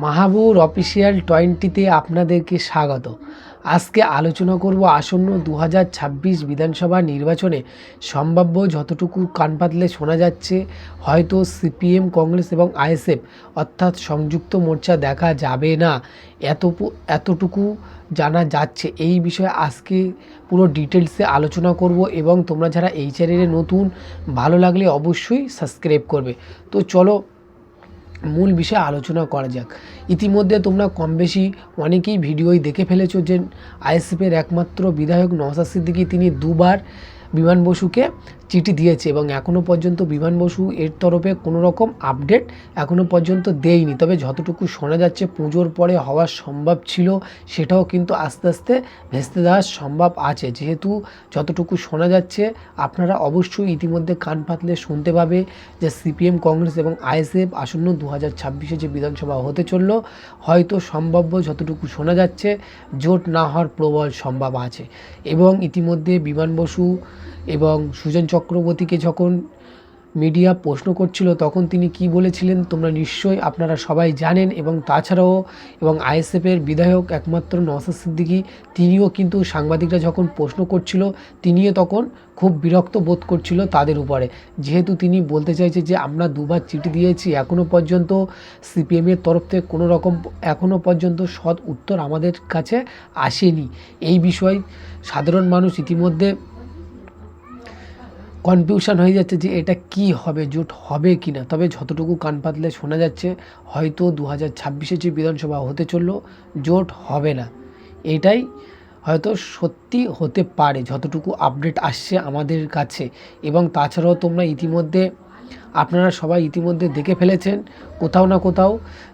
Mahabur official 20-তে আপনাদেরকে স্বাগত। আজকে আলোচনা করব আসন্ন 2026 বিধানসভা নির্বাচনে সম্ভাব্য যতটুকু কান পাতলে শোনা যাচ্ছে হয়তো সিপিএম, কংগ্রেস এবং আইএসএফ অর্থাৎ সংযুক্ত মোর্চা দেখা যাবে না, এতটুকু জানা যাচ্ছে। এই বিষয়ে আজকে পুরো ডিটেলসে আলোচনা করব এবং তোমরা যারা এই চ্যানেলে নতুন, ভালো লাগলে অবশ্যই সাবস্ক্রাইব করবে। তো চলো মূল বিষয়ে আলোচনা করা যাক। ইতিমধ্যে তোমরা কম বেশি অনেকেই ভিডিওই দেখে ফেলেছো যে আইএসএফের একমাত্র বিধায়ক নওশাদ সিদ্দিকী তিনি দুবার বিমান বসুকে চিঠি দিয়েছে এবং এখনও পর্যন্ত বিমান বসু এর তরফে কোনো রকম আপডেট এখনও পর্যন্ত দেয়নি। তবে যতটুকু শোনা যাচ্ছে পুজোর পরে হওয়া সম্ভব ছিল, সেটাও কিন্তু আস্তে আস্তে ভেস্তে দেওয়া সম্ভব আছে। যেহেতু যতটুকু শোনা যাচ্ছে আপনারা অবশ্যই ইতিমধ্যে কান পাতলে শুনতে পাবে যে সিপিএম, কংগ্রেস এবং আইএসএফ আসন্ন 2026 যে বিধানসভা হতে চলল হয়তো সম্ভাব্য যতটুকু শোনা যাচ্ছে জোট না হওয়ার প্রবল সম্ভব আছে। এবং ইতিমধ্যে বিমান বসু এবং সুজন চক্রবর্তীকে যখন মিডিয়া প্রশ্ন করছিল তখন তিনি কি বলেছিলেন তোমরা নিশ্চয়ই আপনারা সবাই জানেন। এবং তাছাড়াও আইএসএফের বিধায়ক একমাত্র নওশাদ সিদ্দিকী তিনিও কিন্তু সাংবাদিকরা যখন প্রশ্ন করছিল তিনিও তখন খুব বিরক্ত বোধ করছিল তাদের উপরে, যেহেতু তিনি বলতে চাইছে যে আমরা দুবার চিঠি দিয়েছি এখনও পর্যন্ত সিপিএমের তরফ থেকে কোনো রকম এখনও পর্যন্ত সৎ উত্তর আমাদের কাছে আসেনি। এই বিষয়ে সাধারণ মানুষ ইতিমধ্যে কনফিউশন হয়ে যাচ্ছে যে এটা কি হবে, জোট হবে কি না। তবে যতটুকু কান পাতলে শোনা যাচ্ছে হয়তো 2026 যে বিধানসভা হতে চলল জোট হবে না, এটাই হয়তো সত্যি হতে পারে যতটুকু আপডেট আসছে আমাদের কাছে। এবং তাছাড়াও তোমরা আপনারা সবাই ইতিমধ্যে দেখে ফেলেছেন কোথাও না কোথাও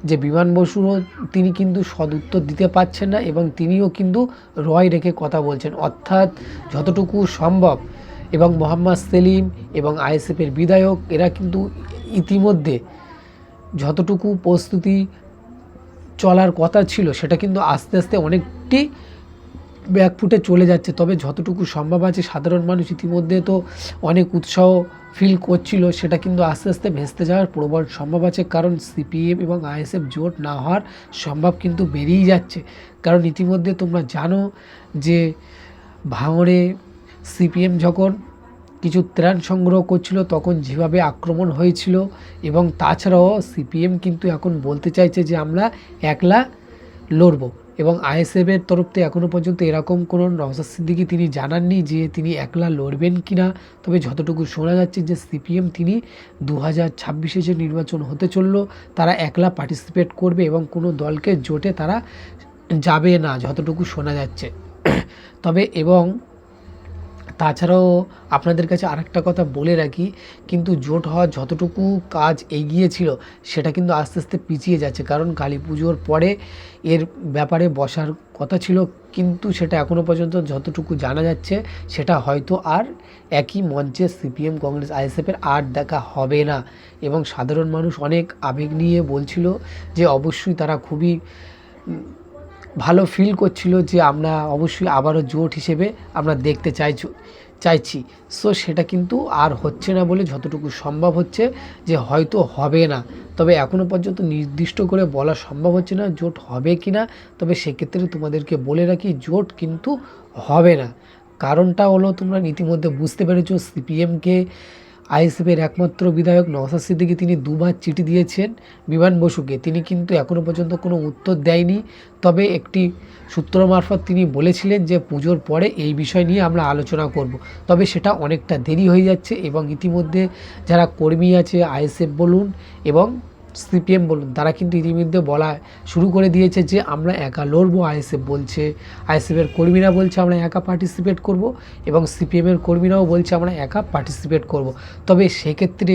যে বিমান বসুরও তিনি কিন্তু সদুত্তর দিতে পারছেন না এবং তিনিও কিন্তু রয় রেখে কথা বলছেন, অর্থাৎ যতটুকু সম্ভব। এবং মোহাম্মদ সেলিম এবং আইএসএফের বিধায়ক এরা কিন্তু ইতিমধ্যে যতটুকু প্রস্তুতি চলার কথা ছিল সেটা কিন্তু আস্তে আস্তে অনেকটি ব্যাকফুটে চলে যাচ্ছে। তবে যতটুকু সম্ভব আছে সাধারণ মানুষ ইতিমধ্যে তো অনেক উৎসাহ ফিল করছিল, সেটা কিন্তু আস্তে আস্তে ভেস্তে যাওয়ার প্রবল সম্ভব আছে। কারণ সিপিএম এবং আইএসএফ জোট না হওয়ার সম্ভব কিন্তু বেরিয়েই যাচ্ছে। কারণ ইতিমধ্যে তোমরা জানো যে ভাঙড়ে সিপিএম যখন কিছু ত্রাণ সংগ্রহ করছিল তখন যেভাবে আক্রমণ হয়েছিল, এবং তাছাড়াও সিপিএম কিন্তু এখন বলতে চাইছে যে আমরা একলা লড়ব। এবং আইএসএফের তরফ থেকে এখনও পর্যন্ত এরকম কোনো নওশাদ সিদ্দিকী তিনি জানাননি যে তিনি একলা লড়বেন কি না। তবে যতটুকু শোনা যাচ্ছে যে সিপিএম তিনি 2026 যে নির্বাচন হতে চলল তারা একলা পার্টিসিপেট করবে এবং কোনো দলকে জোটে তারা যাবে না, যতটুকু শোনা যাচ্ছে। তবে এবং তাছাড়াও আপনাদের কাছে আরেকটা কথা বলে রাখি, কিন্তু জোট হওয়ার যতটুকু কাজ এগিয়েছিল সেটা কিন্তু আস্তে আস্তে পিছিয়ে যাচ্ছে। কারণ কালী পুজোর পরে এর ব্যাপারে বসার কথা ছিল, কিন্তু সেটা এখনও পর্যন্ত যতটুকু জানা যাচ্ছে সেটা হয়তো আর একই মঞ্চে সিপিএম, কংগ্রেস, আইএসএফের আর দেখা হবে না। এবং সাধারণ মানুষ অনেক আবেগ নিয়ে বলছিল যে অবশ্যই তারা খুবই ভালো ফিল করছিল যে আমরা অবশ্যই আবারও জোট হিসেবে আমরা দেখতে চাইছি। সো সেটা কিন্তু আর হচ্ছে না বলে যতটুকু সম্ভব হচ্ছে যে হয়তো হবে না। তবে এখনও পর্যন্ত নির্দিষ্ট করে বলা সম্ভব হচ্ছে না জোট হবে কি না। তবে সেক্ষেত্রে তোমাদেরকে বলে রাখি জোট কিন্তু হবে না। কারণটা হলো তোমরা ইতিমধ্যে বুঝতে পেরেছো, সিপিএমকে আইএসএফের একমাত্র বিধায়ক নওশাদ সিদ্দিকী তিনি দুবার চিঠি দিয়েছেন বিমান বসুকে, তিনি কিন্তু এখনও পর্যন্ত কোনো উত্তর দেয়নি। তবে একটি সূত্র মারফত তিনি বলেছিলেন যে পুজোর পরে এই বিষয় নিয়ে আমরা আলোচনা করব। তবে সেটা অনেকটা দেরি হয়ে যাচ্ছে এবং ইতিমধ্যে যারা কর্মী আছে আইএসএফ বলুন এবং সিপিএম বলুন তারা কিন্তু ইতিমধ্যে বলা শুরু করে দিয়েছে যে আমরা একা লড়বো। আইএসএফ বলছে, আইএসএফের কর্মীরা বলছে আমরা একা পার্টিসিপেট করব এবং সিপিএমের কর্মীরাও বলছে আমরা একা পার্টিসিপেট করব। তবে সেক্ষেত্রে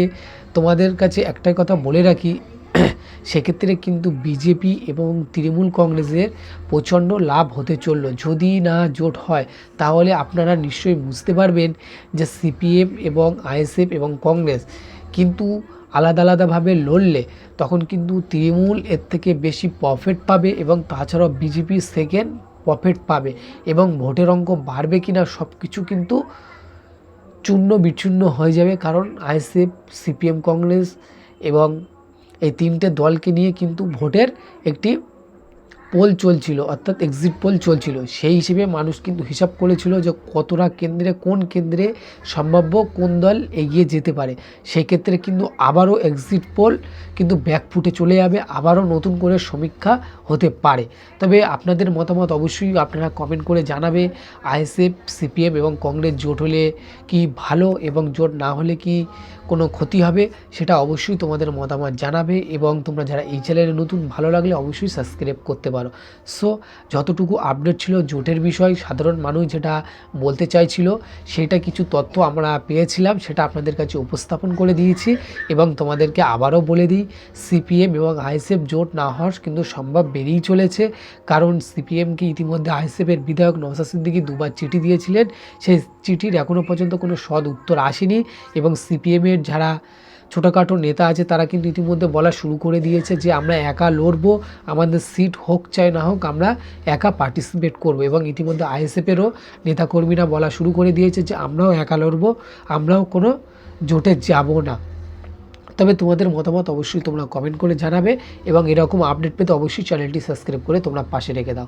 তোমাদের কাছে একটাই কথা বলে রাখি, সেক্ষেত্রে কিন্তু বিজেপি এবং তৃণমূল কংগ্রেসের প্রচণ্ড লাভ হতে চলল। যদি না জোট হয় তাহলে আপনারা নিশ্চয়ই বুঝতে পারবেন যে সিপিএম এবং আইএসএফ এবং কংগ্রেস কিন্তু আলাদা আলাদাভাবে লড়লে তখন কিন্তু তৃণমূল এর থেকে বেশি প্রফিট পাবে এবং তাছাড়াও বিজেপি সেকেন্ড প্রফিট পাবে এবং ভোটের অঙ্ক বাড়বে কিনা সব কিছু কিন্তু চূর্ণ বিচূর্ণ হয়ে যাবে। কারণ আইএসএফ, সিপিএম, কংগ্রেস এবং এই 3টে দলকে নিয়ে কিন্তু ভোটের একটি পোল চলছিল, অর্থাৎ এক্সিট পোল চলছিল। সেই হিসেবে মানুষ কিন্তু হিসাব করেছিল যে কতটা কেন্দ্রে, কোন কেন্দ্রে সম্ভাব্য কোন দল এগিয়ে যেতে পারে। সেই ক্ষেত্রে কিন্তু আবারও এক্সিট পোল কিন্তু ব্যাকফুটে চলে যাবে, আবারও নতুন করে সমীক্ষা হতে পারে। তবে আপনাদের মতামত অবশ্যই আপনারা কমেন্ট করে জানাবে। আইএসএফ, সিপিএম এবং কংগ্রেস জোট হলে কি ভালো এবং জোট না হলে কি কোনো ক্ষতি হবে, সেটা অবশ্যই তোমাদের মতামত জানাবে। এবং তোমরা যারা এই চ্যানেলে নতুন, ভালো লাগলে অবশ্যই সাবস্ক্রাইব করতে পারো। সো যতটুকু আপডেট ছিল জোটের বিষয়, সাধারণ মানুষ যেটা বলতে চাইছিল সেটা কিছু তথ্য আমরা পেয়েছিলাম, সেটা আপনাদের কাছে উপস্থাপন করে দিয়েছি। এবং তোমাদেরকে আবারও বলে দিই, সিপিএম এবং আইএসএফ জোট না হওয়ার কিন্তু সম্ভব বেরিয়েই চলেছে। কারণ সিপিএমকে ইতিমধ্যে আইএসএফের বিধায়ক নওশাদ সিদ্দিকী দুবার চিঠি দিয়েছিলেন, সেই চিঠির এখনও পর্যন্ত কোনো সৎ উত্তর আসেনি। এবং সিপিএমের যারা ছোটোখাটো নেতা আছে তারা কিন্তু ইতিমধ্যে বলা শুরু করে দিয়েছে যে আমরা একা লড়বো, আমাদের সিট হোক চাই না হোক আমরা একা পার্টিসিপেট করব। এবং ইতিমধ্যে আইএসএফেরও নেতাকর্মীরা বলা শুরু করে দিয়েছে যে আমরাও একা লড়বো, আমরাও কোনো জোটে যাব না। তবে তোমাদের মতামত অবশ্যই তোমরা কমেন্ট করে জানাবে এবং এরকম আপডেট পেতে অবশ্যই চ্যানেলটি সাবস্ক্রাইব করে তোমরা পাশে রেখে দাও।